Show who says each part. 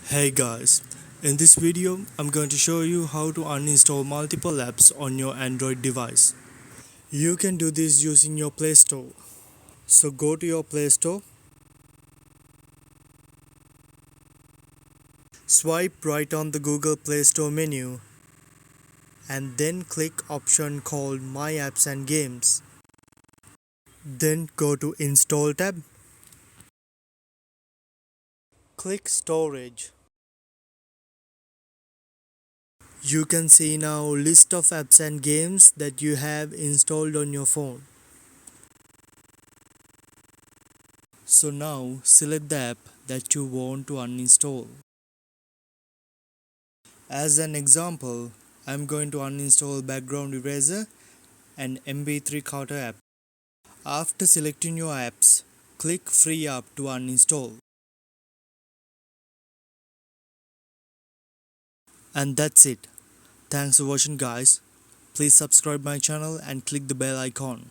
Speaker 1: Hey guys, in this video I'm going to show you how to uninstall multiple apps on your Android device. You can do this using your Play Store. So go to your Play Store, swipe right on the Google Play Store menu and then click option called My Apps and Games. Then go to Install tab, click Storage. You can see now list of apps and games that you have installed on your phone. So now select the app that you want to uninstall. As an example, I'm going to uninstall Background Eraser and MP3 Counter app. After selecting your apps, click Free App to uninstall. And that's it. Thanks for watching guys. Please subscribe my channel and click the bell icon.